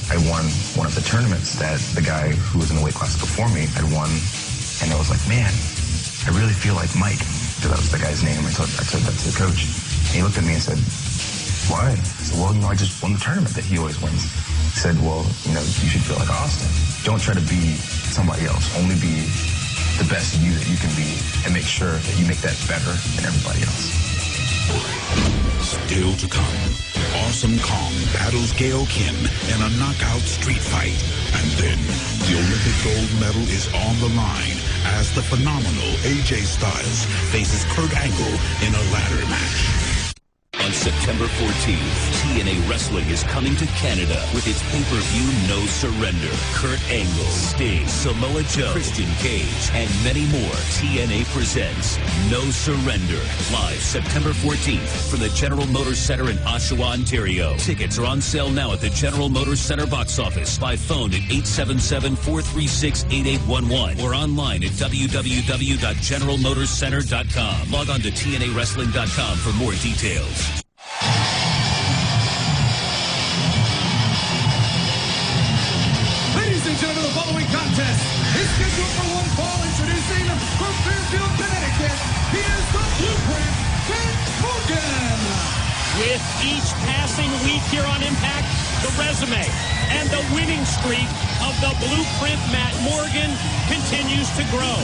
I won one of the tournaments that the guy who was in the weight class before me had won, and I was like, man, I really feel like Mike, because that was the guy's name. I said that to the coach, and he looked at me and said, why? I said, well, I just won the tournament that he always wins. He said, well, you should feel like Austin. Don't try to be somebody else. Only be the best you that you can be, and make sure that you make that better than everybody else. Still to come, Awesome Kong battles Gail Kim in a knockout street fight. And then, the Olympic gold medal is on the line as the phenomenal AJ Styles faces Kurt Angle in a ladder match. On September 14th, TNA Wrestling is coming to Canada with its pay-per-view No Surrender. Kurt Angle, Sting, Samoa Joe, Christian Cage, and many more. TNA presents No Surrender. Live September 14th from the General Motors Center in Oshawa, Ontario. Tickets are on sale now at the General Motors Center box office by phone at 877-436-8811 or online at www.generalmotorscenter.com. Log on to TNAWrestling.com for more details. Ladies and gentlemen, the following contest is scheduled for one fall. Introducing from Fairfield, Connecticut, he is the Blueprint, Matt Morgan. With each passing week here on Impact, the resume and the winning streak of the Blueprint Matt Morgan continues to grow.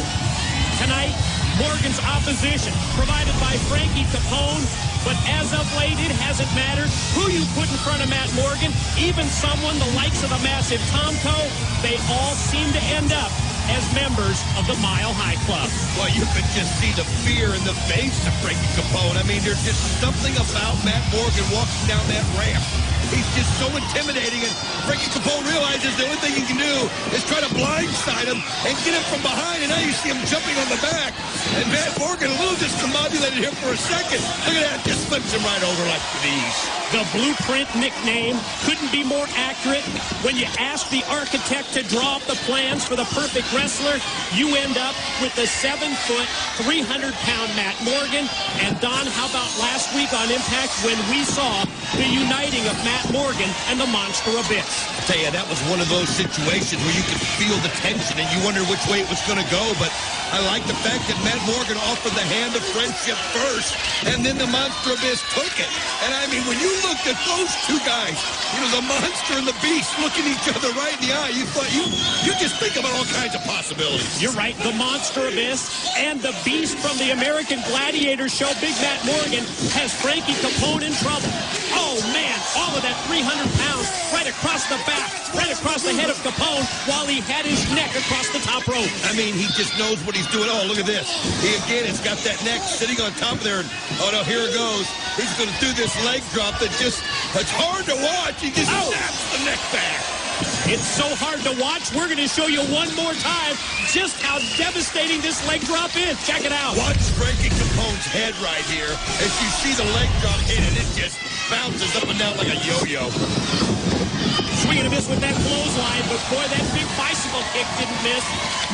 Tonight, Morgan's opposition provided by Frankie Capone, but as of late, it hasn't mattered who you put in front of Matt Morgan, even someone the likes of the massive Tomko, they all seem to end up as members of the Mile High Club. Well, you could just see the fear in the face of Frankie Capone. I mean, there's just something about Matt Morgan walking down that ramp. He's just so intimidating, and Frankie Capone realizes the only thing he can do is try to blindside him and get him from behind, and now you see him jumping on the back. And Matt Morgan, a little discombobulated here for a second. Look at that, just flips him right over like these. The Blueprint nickname couldn't be more accurate. When you ask the architect to draw up the plans for the perfect wrestler, you end up with the 7-foot, 300-pound Matt Morgan. And Don, how about last week on Impact when we saw the uniting of Matt Morgan and the Monster Abyss? I tell you, that was one of those situations where you could feel the tension and you wondered which way it was going to go. But I like the fact that Matt Morgan offered the hand of friendship first, and then the Monster Abyss took it. And I mean, when you looked at those two guys, the Monster and the Beast looking each other right in the eye, you thought you just think about all kinds of possibilities. You're right. The Monster Abyss and the Beast from the American Gladiator show, Big Matt Morgan, has Frankie Capone in trouble. Oh, man, all of that 300 pounds right across the back, right across the head of Capone while he had his neck across the top rope. I mean, he just knows what he's doing. Oh, look at this. He, again, has got that neck sitting on top of there. Oh, no, here it goes. He's going to do this leg drop that it's hard to watch. He just snaps the neck back. It's so hard to watch. We're going to show you one more time just how devastating this leg drop is. Check it out. Watch Frankie Capone's head right here as you see the leg drop hit, and it just bounces up and down like a yo-yo. Swinging a miss with that clothesline, but boy, that big bicycle kick didn't miss.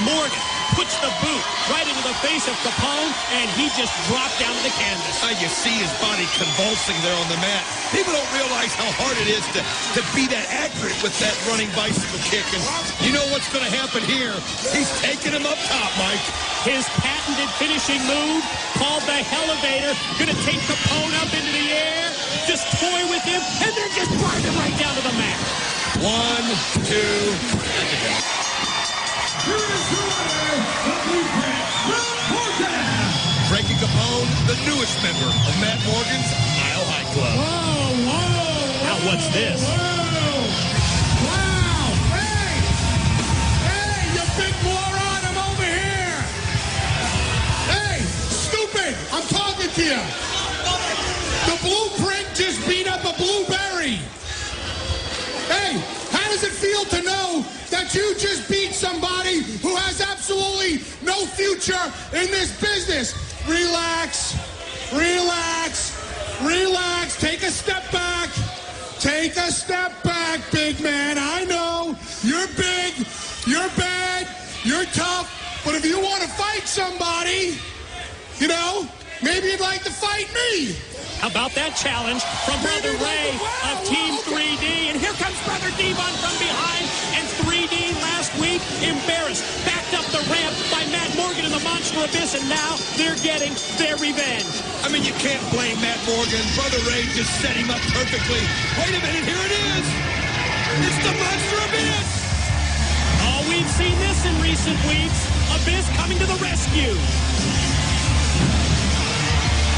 Morgan puts the boot right into the face of Capone, and he just dropped down to the canvas. You see his body convulsing there on the mat. People don't realize how hard it is to be that accurate with that running bicycle kick. And you know what's going to happen here? He's taking him up top, Mike. His patented finishing move, called the Elevator, going to take Capone up into the air, just toy with him, and then just drive him right down to the mat. 1, 2, Here is the winner, the Blueprint, Matt Morgan. Frankie Capone, the newest member of Matt Morgan's Mile High Club. Whoa, whoa. Now what's this? Whoa. Wow. Hey, you big moron, I'm over here. Hey, stupid, I'm talking to you. The Blueprint just beat up a blueberry. Hey, how does it feel to know that you just beat somebody who has absolutely no future in this business? Relax, relax, relax. Take a step back. Take a step back, big man. I know you're big, you're bad, you're tough, but if you want to fight somebody, maybe you'd like to fight me. How about that challenge from Brother Ray of Team 3D? And here comes Brother Brother Devon from behind, and 3D last week, embarrassed, backed up the ramp by Matt Morgan in the Monster Abyss, and now they're getting their revenge. I mean, you can't blame Matt Morgan. Brother Ray just set him up perfectly. Wait a minute, here it is. It's the Monster Abyss. Oh, we've seen this in recent weeks. Abyss coming to the rescue.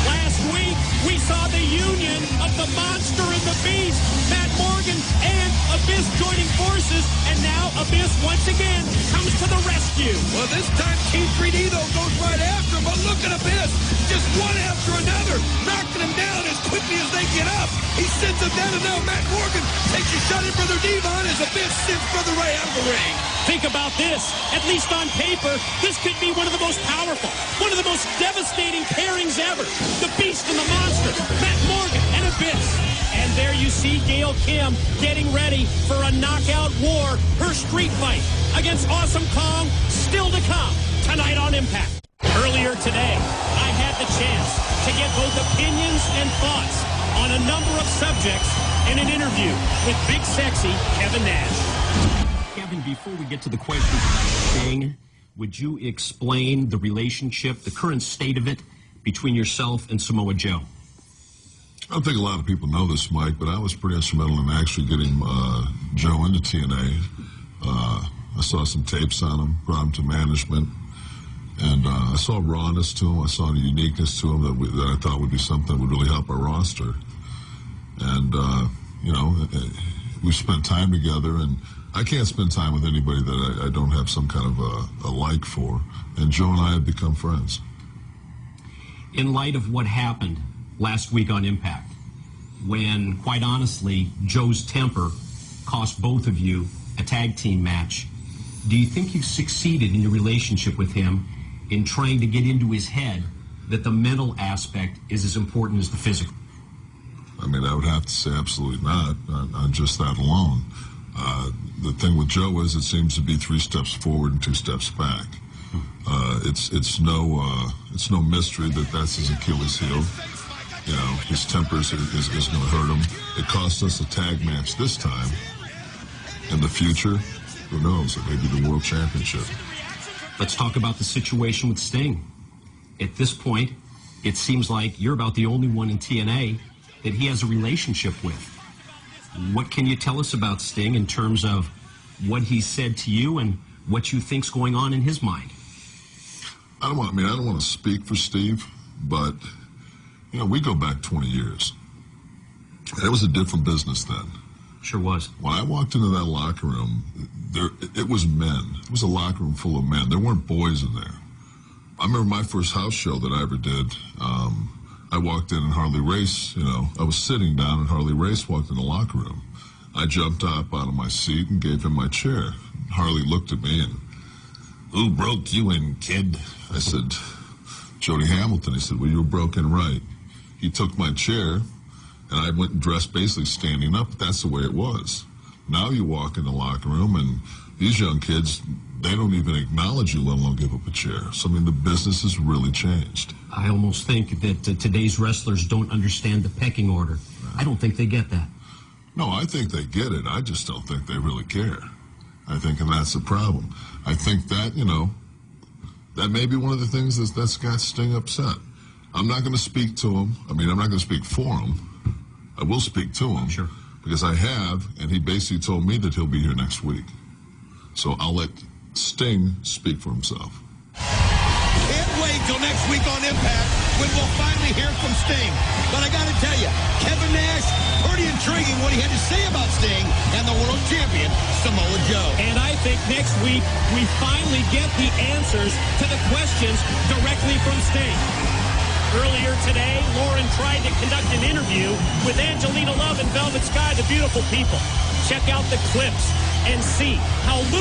Last week, we saw the union of the Monster and the Beast, Matt Morgan and Abyss joining forces, and now Abyss once again comes to the rescue. Well, this time Team 3D, though, goes right after him, but look at Abyss, just one after another, knocking him down as quickly as they get up. He sends him down, and now Matt Morgan takes a shot at Brother Devon as Abyss sends Brother Ray out of the ring. Think about this. At least on paper, this could be one of the most powerful, one of the most devastating pairings ever. The Beast and the Monster, Matt Morgan and Abyss. And there you see Gail Kim getting ready for a knockout war, her street fight against Awesome Kong, still to come tonight on Impact. Earlier today, I had the chance to get both opinions and thoughts on a number of subjects in an interview with Big Sexy Kevin Nash. Kevin, before we get to the questions about Sting, would you explain the relationship, the current state of it, between yourself and Samoa Joe? I don't think a lot of people know this, Mike, but I was pretty instrumental in actually getting Joe into TNA. I saw some tapes on him, brought him to management, and I saw rawness to him. I saw a uniqueness to him that I thought would be something that would really help our roster. And, you know, we spent time together, and I can't spend time with anybody that I don't have some kind of a like for. And Joe and I have become friends. In light of what happened last week on Impact, when, quite honestly, Joe's temper cost both of you a tag team match, do you think you've succeeded in your relationship with him in trying to get into his head that the mental aspect is as important as the physical? I mean, I would have to say absolutely not, on just that alone. The thing with Joe is it seems to be 3 steps forward and 2 steps back. It's no mystery that that's his Achilles heel. You know, his temper is going to hurt him. It cost us a tag match this time. In the future, who knows? It may be the World Championship. Let's talk about the situation with Sting. At this point, it seems like you're about the only one in TNA that he has a relationship with. What can you tell us about Sting in terms of what he said to you and what you think's going on in his mind? I don't want to speak for Steve, but, you know, we go back 20 years. And it was a different business then. Sure was. When I walked into that locker room, it was men. It was a locker room full of men. There weren't boys in there. I remember my first house show that I ever did. I walked in and Harley Race, you know, I was sitting down and Harley Race walked in the locker room. I jumped up out of my seat and gave him my chair. Harley looked at me and, "Who broke you in, kid?" I said, "Jody Hamilton." He said, "Well, you were broken right." He took my chair, and I went and dressed basically standing up. That's the way it was. Now you walk in the locker room, and these young kids, they don't even acknowledge you, let alone give up a chair. So, I mean, the business has really changed. I almost think that today's wrestlers don't understand the pecking order. I don't think they get that. No, I think they get it. I just don't think they really care. I think, and that's the problem. I think that, you know, that may be one of the things that's got Sting upset. I'm not going to speak to him. I mean, I'm not going to speak for him. I will speak to him. Sure. Because I have, and he basically told me that he'll be here next week. So I'll let Sting speak for himself. Can't wait till next week on Impact when we'll finally hear from Sting. But I got to tell you, Kevin Nash, pretty intriguing what he had to say about Sting and the world champion, Samoa Joe. And I think next week we finally get the answers to the questions directly from Sting. Earlier today, Lauren tried to conduct an interview with Angelina Love and Velvet Sky, the beautiful people. Check out the clips and see how little